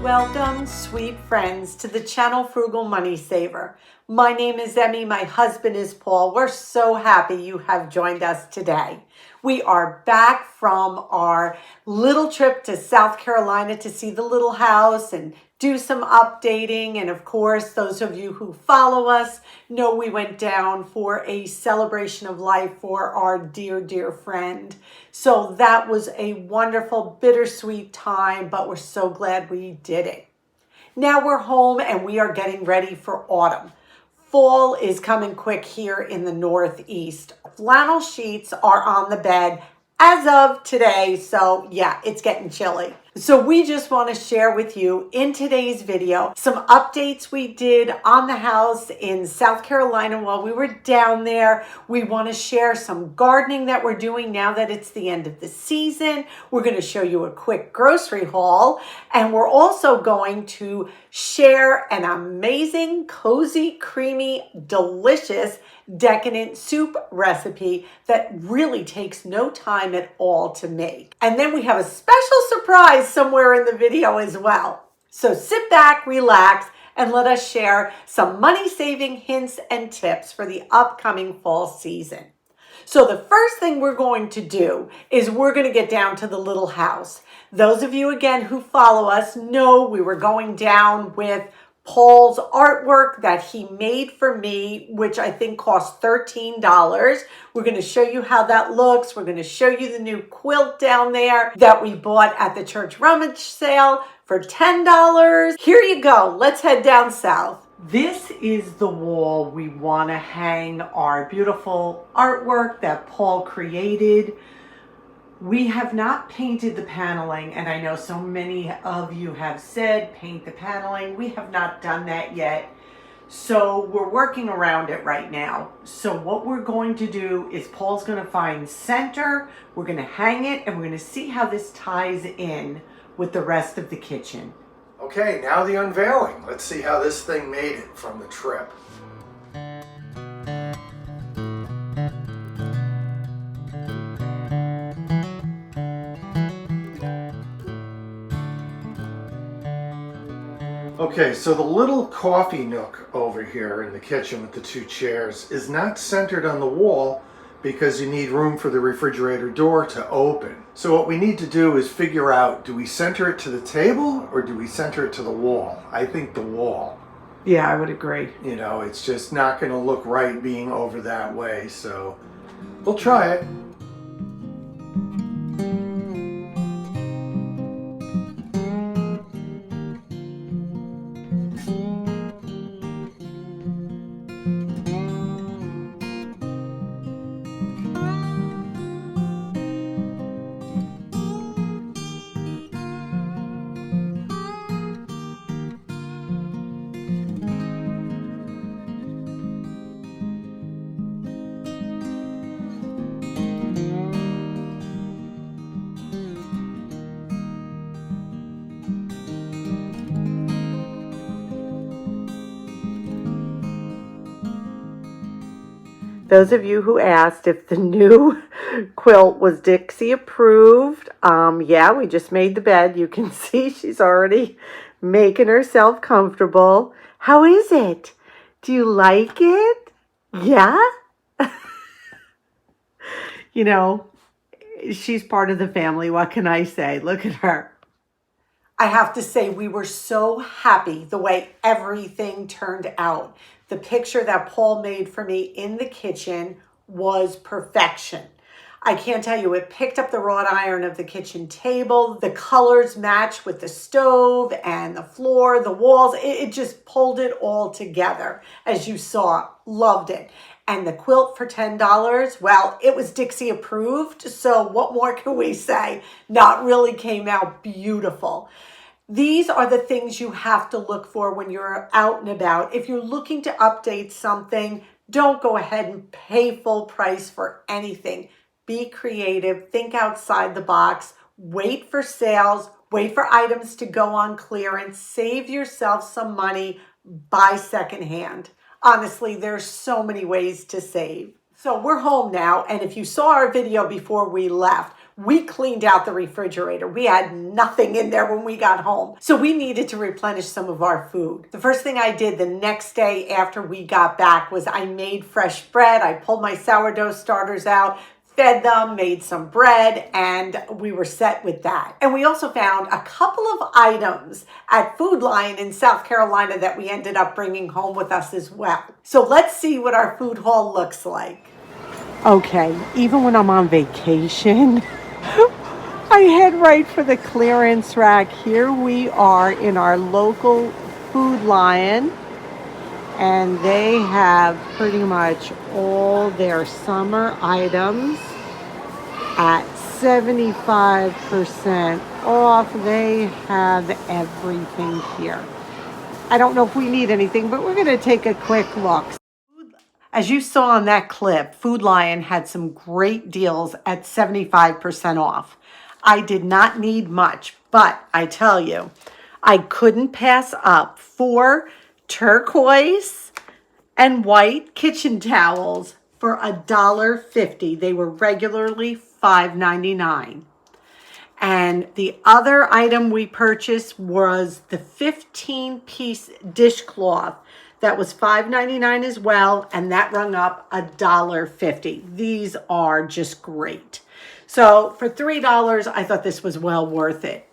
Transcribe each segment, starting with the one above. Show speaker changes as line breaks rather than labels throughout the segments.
Welcome, sweet friends, to the channel Frugal Money Saver. My name is Emmy. My husband is Paul. We're so happy you have joined us today. We are back from our little trip to South Carolina to see the little house and do some updating. And of course, those of you who follow us know we went down for a celebration of life for our dear, dear friend. So that was a wonderful, bittersweet time, but we're so glad we did it. Now we're home and we are getting ready for autumn. Fall is coming quick here in the Northeast. Flannel sheets are on the bed as of today, so yeah, it's getting chilly. So we just want to share with you in today's video some updates we did on the house in South Carolina while we were down there. We want to share some gardening that we're doing now that it's the end of the season. We're going to show you a quick grocery haul, and we're also going to share an amazing, cozy, creamy, delicious, decadent soup recipe that really takes no time at all to make. And then we have a special surprise somewhere in the video as well. So sit back, relax, and let us share some money-saving hints and tips for the upcoming fall season. So the first thing we're going to do is we're going to get down to the little house. Those of you, again, who follow us know we were going down with Paul's artwork that he made for me, which I think cost $13. We're going to show you how that looks. We're going to show you the new quilt down there that we bought at the church rummage sale for $10. Here you go. Let's head down south. This is the wall we want to hang our beautiful artwork that Paul created. We have not painted the paneling, and I know so many of you have said paint the paneling. We have not done that yet, so we're working around it right now. So what we're going to do is Paul's going to find center, we're going to hang it, and we're going to see how this ties in with the rest of the kitchen.
Okay, now the unveiling. Let's see how this thing made it from the trip. Okay, so the little coffee nook over here in the kitchen with the two chairs is not centered on the wall because you need room for the refrigerator door to open. So what we need to do is figure out, do we center it to the table or do we center it to the wall? I think the wall.
Yeah, I would agree.
You know, it's just not going to look right being over that way, so we'll try it.
Those of you who asked if the new quilt was Dixie approved, yeah, we just made the bed. You can see she's already making herself comfortable. How is it? Do you like it? Yeah? You know, she's part of the family. What can I say? Look at her. I have to say, we were so happy the way everything turned out. The picture that Paul made for me in the kitchen was perfection. I can't tell you, it picked up the wrought iron of the kitchen table. The colors match with the stove and the floor, the walls. It just pulled it all together. As you saw, loved it. And the quilt for $10, well, it was Dixie approved. So what more can we say? No, it really came out beautiful. These are the things you have to look for when you're out and about. If you're looking to update something, don't go ahead and pay full price for anything. Be creative, think outside the box, wait for sales, wait for items to go on clearance, save yourself some money, buy secondhand. Honestly, there's so many ways to save. So we're home now, and if you saw our video before we left, We cleaned out the refrigerator. We had nothing in there when we got home. So we needed to replenish some of our food. The first thing I did the next day after we got back was I made fresh bread. I pulled my sourdough starters out, fed them, made some bread, and we were set with that. And we also found a couple of items at Food Lion in South Carolina that we ended up bringing home with us as well. So let's see what our food haul looks like. Okay, even when I'm on vacation, I head right for the clearance rack. Here we are in our local Food Lion, and they have pretty much all their summer items at 75% off. They have everything here. I don't know if we need anything, but we're going to take a quick look. As you saw on that clip, Food Lion had some great deals at 75% off. I did not need much, but I tell you, I couldn't pass up 4 turquoise and white kitchen towels for $1.50. They were regularly $5.99. And the other item we purchased was the 15-piece dishcloth. That was $5.99 as well, and that rung up $1.50. These are just great. So for $3, I thought this was well worth it.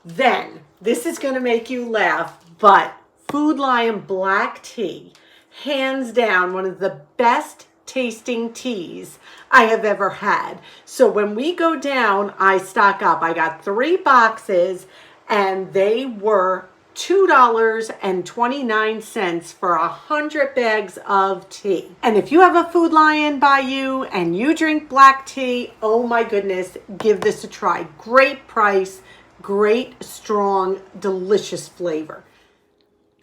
Then, this is going to make you laugh, but Food Lion black tea, hands down one of the best tasting teas I have ever had. So when we go down, I stock up. I got 3 boxes, and they were $2.29 for 100 bags of tea. And if you have a Food Lion by you and you drink black tea, oh my goodness, give this a try. Great price, great, strong, delicious flavor.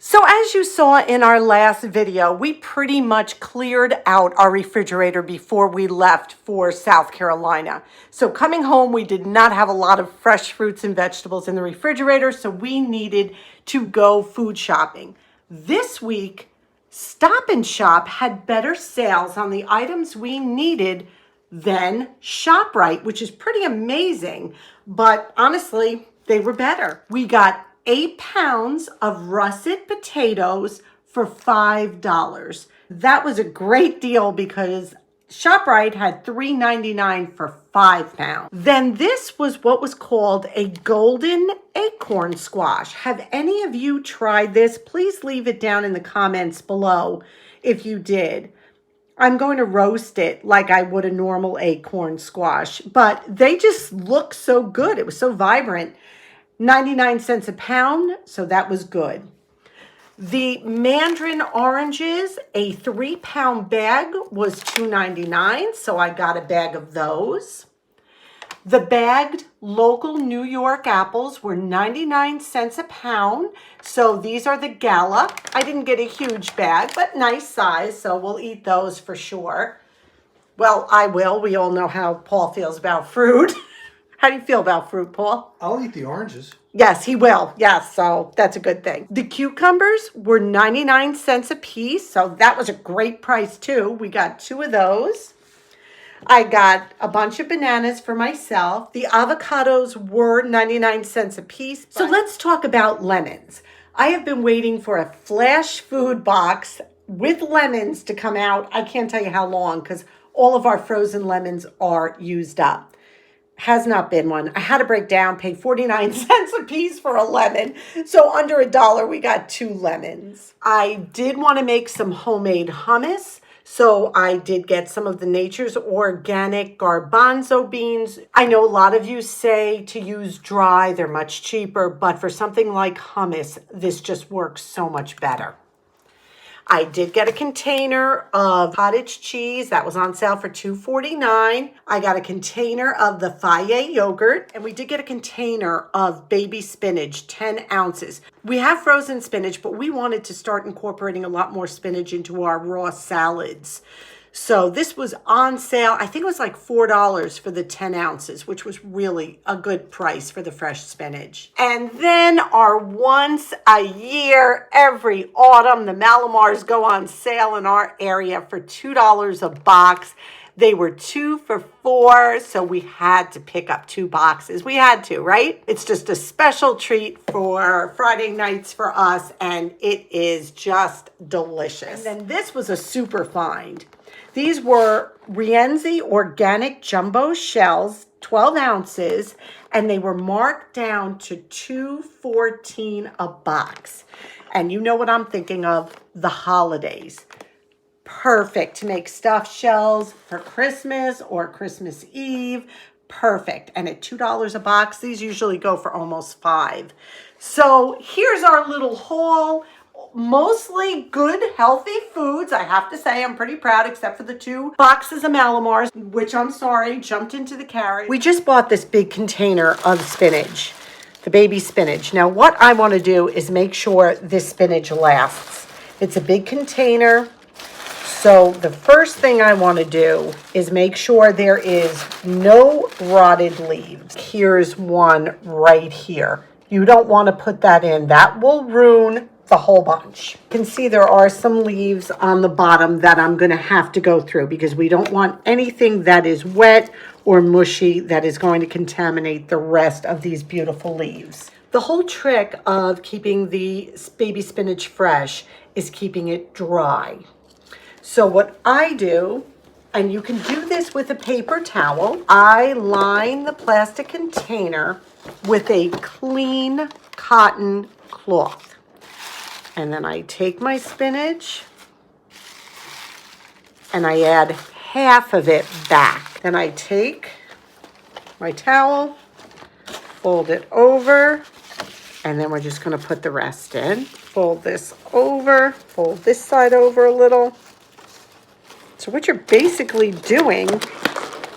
So as you saw in our last video, we pretty much cleared out our refrigerator before we left for South Carolina. So coming home, we did not have a lot of fresh fruits and vegetables in the refrigerator, so we needed to go food shopping. This week, Stop and Shop had better sales on the items we needed than ShopRite, which is pretty amazing, but honestly, they were better. We got 8 pounds of russet potatoes for $5. That was a great deal because ShopRite had $3.99 for 5 pounds. Then this was what was called a golden acorn squash. Have any of you tried this? Please leave it down in the comments below if you did. I'm going to roast it like I would a normal acorn squash, but they just look so good. It was so vibrant. 99 cents a pound, so that was good. The mandarin oranges, a 3-pound bag was $2.99, so I got a bag of those. The bagged local New York apples were 99 cents a pound, so these are the Gala. I didn't get a huge bag, but nice size, so we'll eat those for sure. Well, I will. We all know how Paul feels about fruit. How do you feel about fruit, Paul?
I'll eat the oranges.
Yes, he will. Yes, so that's a good thing. The cucumbers were 99 cents a piece, so that was a great price too. We got 2 of those. I got a bunch of bananas for myself. The avocados were 99 cents a piece. So let's talk about lemons. I have been waiting for a flash food box with lemons to come out. I can't tell you how long because all of our frozen lemons are used up. Has not been one. I had to break down, pay 49 cents a piece for a lemon. So under $1, we got 2 lemons. I did want to make some homemade hummus. So I did get some of the Nature's Organic garbanzo beans. I know a lot of you say to use dry, they're much cheaper, but for something like hummus, this just works so much better. I did get a container of cottage cheese that was on sale for $2.49. I got a container of the Fage yogurt, and we did get a container of baby spinach, 10 ounces. We have frozen spinach, but we wanted to start incorporating a lot more spinach into our raw salads. So this was on sale. I think it was like $4 for the 10 ounces, which was really a good price for the fresh spinach. And then our once a year, every autumn, the Malamars go on sale in our area for $2 a box. They were 2 for $4, so we had to pick up 2 boxes. We had to, right? It's just a special treat for Friday nights for us, and it is just delicious. And then this was a super find. These were Rienzi organic jumbo shells, 12 ounces, and they were marked down to $2.14 a box. And you know what I'm thinking of, the holidays. Perfect to make stuffed shells for Christmas or Christmas Eve. Perfect. And at $2 a box, these usually go for almost $5. So here's our little haul. Mostly good, healthy foods. I have to say, I'm pretty proud, except for the 2 boxes of Malamars, which I'm sorry, jumped into the carriage. We just bought this big container of spinach, the baby spinach. Now, what I want to do is make sure this spinach lasts. It's a big container. So the first thing I want to do is make sure there is no rotted leaves. Here's one right here. You don't want to put that in. That will ruin the whole bunch. You can see there are some leaves on the bottom that I'm going to have to go through because we don't want anything that is wet or mushy that is going to contaminate the rest of these beautiful leaves. The whole trick of keeping the baby spinach fresh is keeping it dry. So what I do, and you can do this with a paper towel, I line the plastic container with a clean cotton cloth. And then I take my spinach and I add half of it back. Then I take my towel, fold it over, and then we're just going to put the rest in. Fold this over, fold this side over a little. So what you're basically doing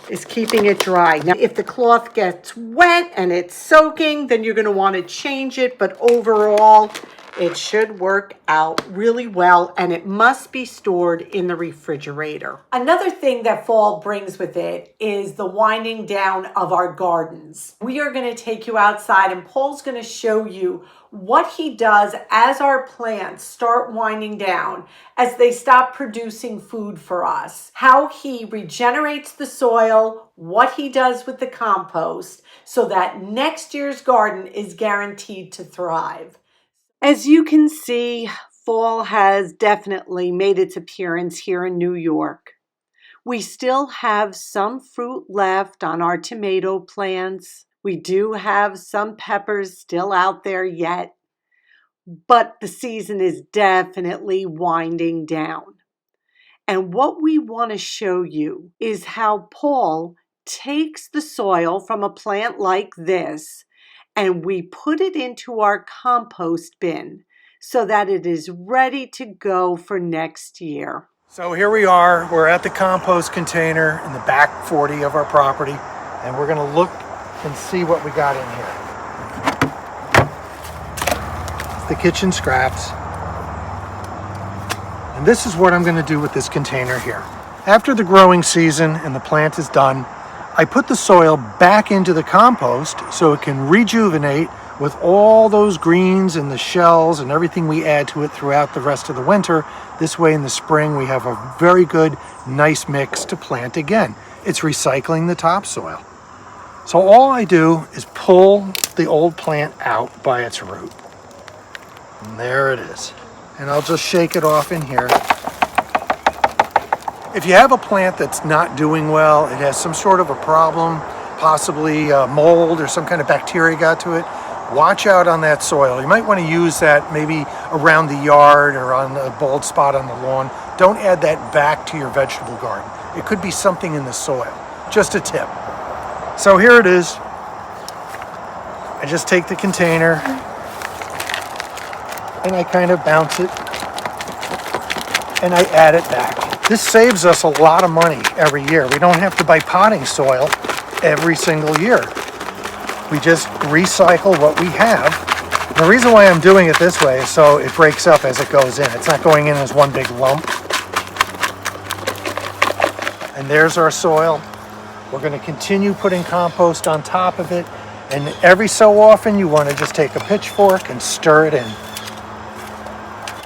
is keeping it dry. Now, if the cloth gets wet and it's soaking, then you're going to want to change it. But overall, it should work out really well, and it must be stored in the refrigerator. Another thing that fall brings with it is the winding down of our gardens. We are going to take you outside, and Paul's going to show you what he does as our plants start winding down, as they stop producing food for us, how he regenerates the soil, what he does with the compost, so that next year's garden is guaranteed to thrive. As you can see, fall has definitely made its appearance here in New York. We still have some fruit left on our tomato plants. We do have some peppers still out there yet, but the season is definitely winding down. And what we want to show you is how Paul takes the soil from a plant like this and we put it into our compost bin so that it is ready to go for next year.
So here we are, we're at the compost container in the back 40 of our property, and we're gonna look and see what we got in here. It's the kitchen scraps. And this is what I'm gonna do with this container here. After the growing season and the plant is done, I put the soil back into the compost so it can rejuvenate with all those greens and the shells and everything we add to it throughout the rest of the winter. This way in the spring we have a very good, nice mix to plant again. It's recycling the topsoil. So all I do is pull the old plant out by its root. And there it is. And I'll just shake it off in here. If you have a plant that's not doing well, it has some sort of a problem, possibly mold or some kind of bacteria got to it, watch out on that soil. You might want to use that maybe around the yard or on a bald spot on the lawn. Don't add that back to your vegetable garden. It could be something in the soil. Just a tip. So here it is. I just take the container and I kind of bounce it and I add it back. This saves us a lot of money every year. We don't have to buy potting soil every single year. We just recycle what we have. And the reason why I'm doing it this way is so it breaks up as it goes in. It's not going in as one big lump. And there's our soil. We're going to continue putting compost on top of it. And every so often you want to just take a pitchfork and stir it in.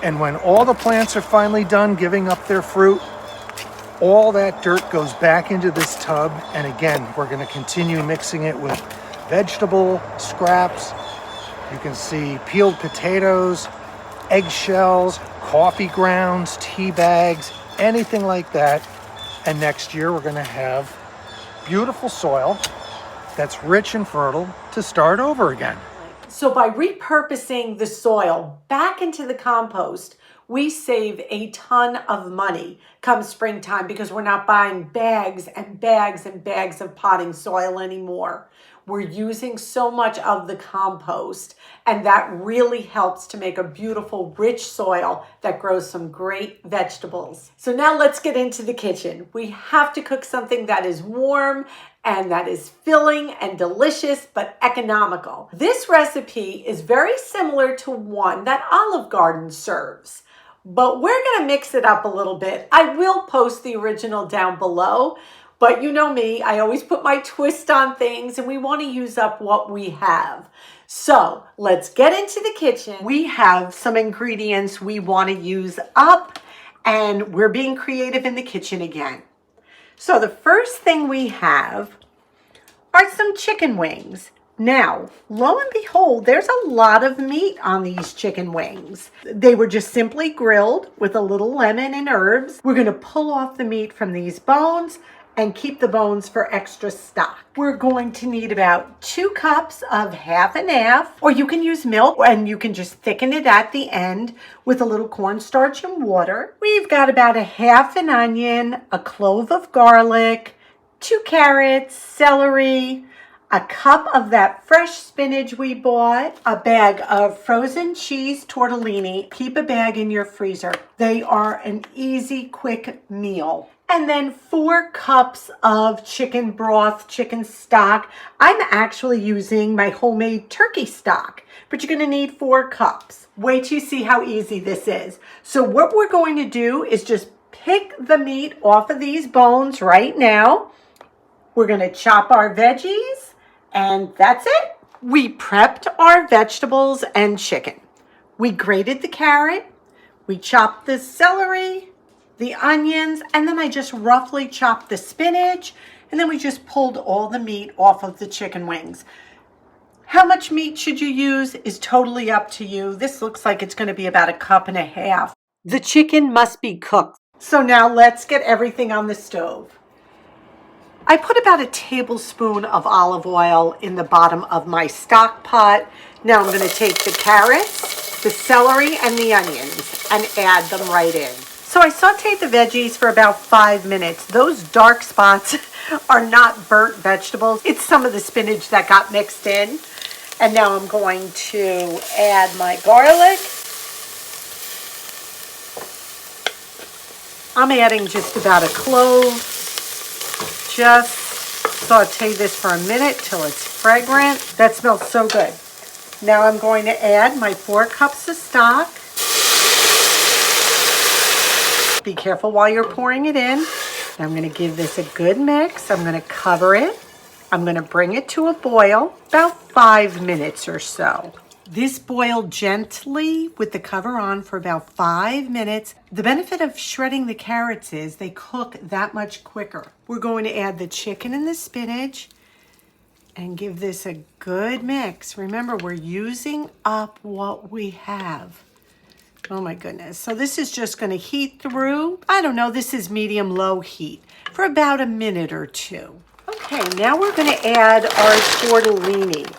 And when all the plants are finally done giving up their fruit, All that dirt goes back into this tub, and again, we're going to continue mixing it with vegetable scraps. You can see peeled potatoes, eggshells, coffee grounds, tea bags, anything like that. And next year we're going to have beautiful soil that's rich and fertile to start over again.
So by repurposing the soil back into the compost, we save a ton of money come springtime because we're not buying bags and bags and bags of potting soil anymore. We're using so much of the compost, and that really helps to make a beautiful, rich soil that grows some great vegetables. So now let's get into the kitchen. We have to cook something that is warm and that is filling and delicious, but economical. This recipe is very similar to one that Olive Garden serves, but we're gonna mix it up a little bit. I will post the original down below, but you know me, I always put my twist on things and we want to use up what we have. So let's get into the kitchen. We have some ingredients we want to use up, and we're being creative in the kitchen again. So the first thing we have are some chicken wings. Now, lo and behold, there's a lot of meat on these chicken wings. They were just simply grilled with a little lemon and herbs. We're going to pull off the meat from these bones and keep the bones for extra stock. We're going to need about 2 cups of half and half, or you can use milk and you can just thicken it at the end with a little cornstarch and water. We've got about a half an onion, a clove of garlic, 2 carrots, celery, a cup of that fresh spinach we bought, a bag of frozen cheese tortellini. Keep a bag in your freezer. They are an easy, quick meal. And then 4 cups of chicken broth, chicken stock. I'm actually using my homemade turkey stock, but you're going to need 4 cups. Wait till you see how easy this is. So what we're going to do is just pick the meat off of these bones right now. We're going to chop our veggies, and that's it. We prepped our vegetables and chicken. We grated the carrot. We chopped the celery, the onions, and then I just roughly chopped the spinach, and then we just pulled all the meat off of the chicken wings. How much meat should you use is totally up to you. This looks like it's going to be about 1.5 cups. The chicken must be cooked. So now let's get everything on the stove. I put about 1 tablespoon of olive oil in the bottom of my stock pot. Now I'm going to take the carrots, the celery, and the onions and add them right in. So I sauteed the veggies for about 5 minutes. Those dark spots are not burnt vegetables. It's some of the spinach that got mixed in. And now I'm going to add my garlic. I'm adding just about 1 clove. Just saute this for a minute till it's fragrant. That smells so good. Now I'm going to add my 4 cups of stock. Be careful while you're pouring it in. I'm going to give this a good mix. I'm going to cover it. I'm going to bring it to a boil, about 5 minutes or so. This boiled gently with the cover on for about 5 minutes. The benefit of shredding the carrots is they cook that much quicker. We're going to add the chicken and the spinach and give this a good mix. Remember, we're using up what we have. Oh my goodness. So this is just going to heat through, I don't know, this is medium-low heat for about 1 minute or 2. Okay, now we're going to add our tortellini.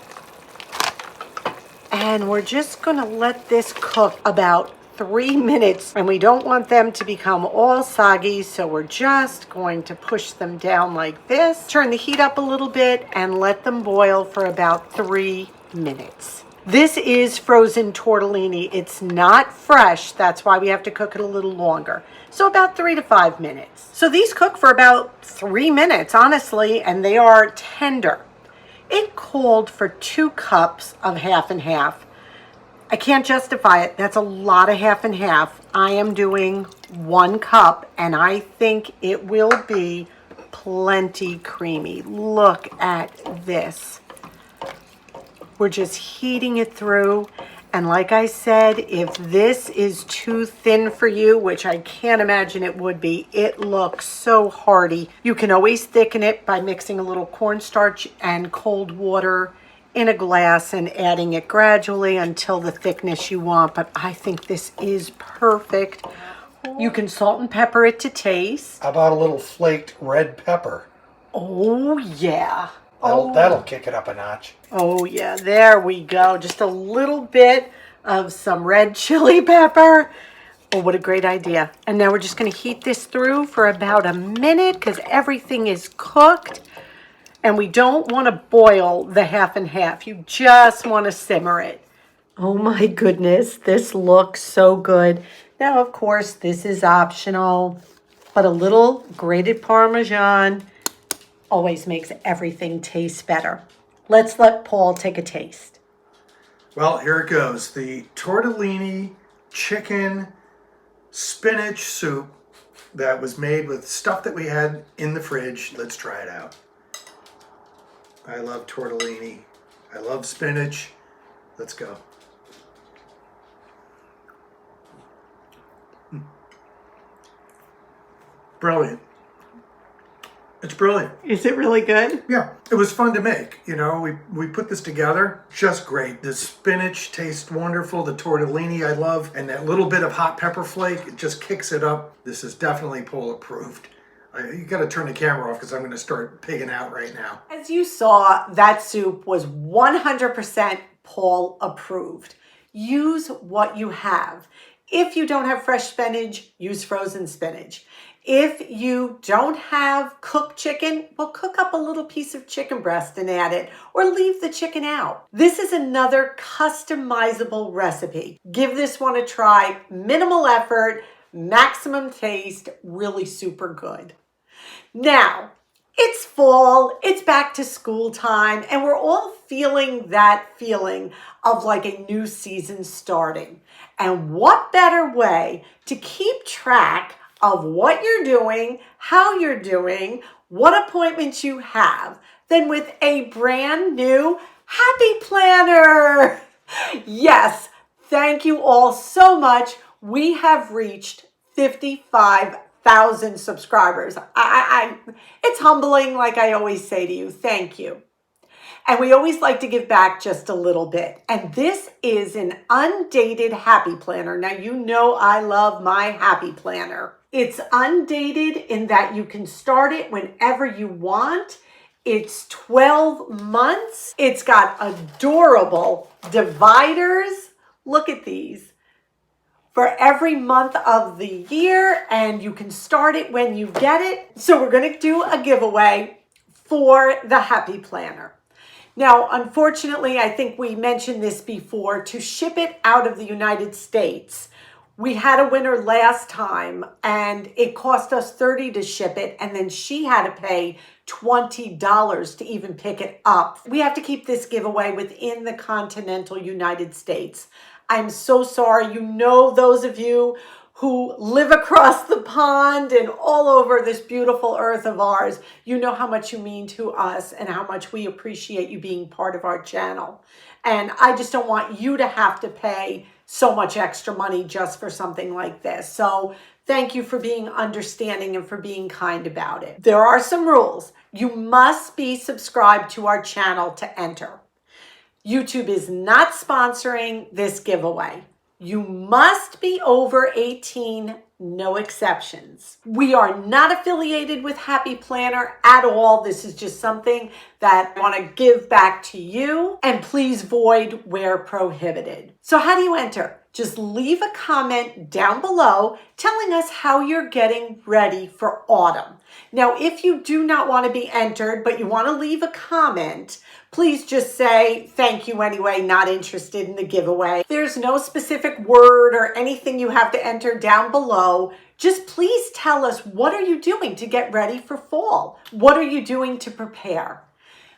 And we're just going to let this cook about 3 minutes. And we don't want them to become all soggy, so we're just going to push them down like this. Turn the heat up a little bit and let them boil for about 3 minutes. This is frozen tortellini. It's not fresh. That's why we have to cook it a little longer. So about 3 to 5 minutes. So these cook for about 3 minutes, honestly, and they are tender. It called for 2 cups of half and half. I can't justify it. That's a lot of half and half. I am doing 1 cup, and I think it will be plenty creamy. Look at this. We're just heating it through. And like I said, if this is too thin for you, which I can't imagine it would be, it looks so hearty. You can always thicken it by mixing a little cornstarch and cold water in a glass and adding it gradually until the thickness you want. But I think this is perfect. You can salt and pepper it to taste.
How about a little flaked red pepper?
Oh, yeah.
That'll kick it up a notch.
Oh, yeah, there we go. Just a little bit of some red chili pepper. Oh, what a great idea. And now we're just going to heat this through for about a minute because everything is cooked. And we don't want to boil the half and half. You just want to simmer it. Oh my goodness, this looks so good. Now, of course, this is optional, but a little grated Parmesan always makes everything taste better. Let's let Paul take a taste.
Well, here it goes. The tortellini chicken spinach soup that was made with stuff that we had in the fridge. Let's try it out. I love tortellini. I love spinach. Let's go. Brilliant. It's brilliant.
Is it really good?
Yeah, it was fun to make. You know, we put this together. Just great. The spinach tastes wonderful. The tortellini I love. And that little bit of hot pepper flake, it just kicks it up. This is definitely Paul approved. You got to turn the camera off because I'm going to start pigging out right now.
As you saw, that soup was 100% Paul approved. Use what you have. If you don't have fresh spinach, use frozen spinach. If you don't have cooked chicken, well, cook up a little piece of chicken breast and add it, or leave the chicken out. This is another customizable recipe. Give this one a try. Minimal effort, maximum taste, really super good. Now, it's fall, it's back to school time, and we're all feeling that feeling of like a new season starting. And what better way to keep track of what you're doing, how you're doing, what appointments you have, than with a brand new Happy Planner. Yes, thank you all so much. We have reached 55,000 subscribers. It's humbling, like I always say to you. Thank you. And we always like to give back just a little bit. And this is an undated Happy Planner. Now, you know I love my Happy Planner. It's undated in that you can start it whenever you want. It's 12 months. It's got adorable dividers. Look at these. For every month of the year, and you can start it when you get it. So we're going to do a giveaway for the Happy Planner. Now, unfortunately, I think we mentioned this before, to ship it out of the United States. We had a winner last time and it cost us $30 to ship it, and then she had to pay $20 to even pick it up. We have to keep this giveaway within the continental United States. I'm so sorry. You know, those of you who live across the pond and all over this beautiful earth of ours, you know how much you mean to us and how much we appreciate you being part of our channel. And I just don't want you to have to pay so much extra money just for something like this. So thank you for being understanding and for being kind about it. There are some rules. You must be subscribed to our channel to enter. YouTube is not sponsoring this giveaway. You must be over 18, no exceptions. We are not affiliated with Happy Planner at all. This is just something that I want to give back to you, and please void where prohibited. So how do you enter? Just leave a comment down below telling us how you're getting ready for autumn. Now, if you do not want to be entered, but you want to leave a comment, please just say, thank you anyway, not interested in the giveaway. There's no specific word or anything you have to enter down below. Just please tell us, what are you doing to get ready for fall? What are you doing to prepare?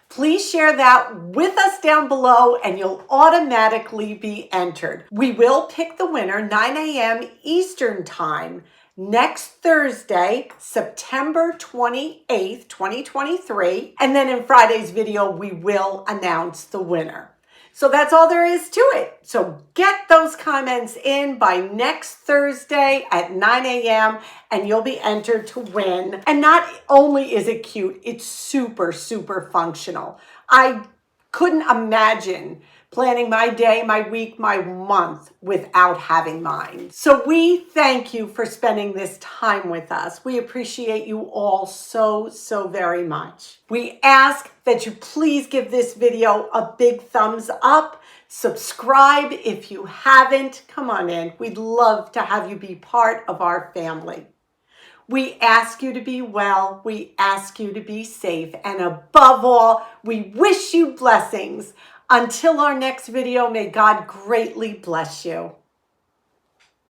Please share that with us down below and you'll automatically be entered. We will pick the winner 9 a.m. Eastern Time next Thursday, September 28th, 2023. And then in Friday's video, we will announce the winner. So that's all there is to it. So get those comments in by next Thursday at 9 a.m. and you'll be entered to win. And not only is it cute, it's super, super functional. I couldn't imagine planning my day, my week, my month without having mine. So we thank you for spending this time with us. We appreciate you all so, so very much. We ask that you please give this video a big thumbs up. Subscribe if you haven't. Come on in. We'd love to have you be part of our family. We ask you to be well, we ask you to be safe, and above all, we wish you blessings. Until our next video, may God greatly bless you.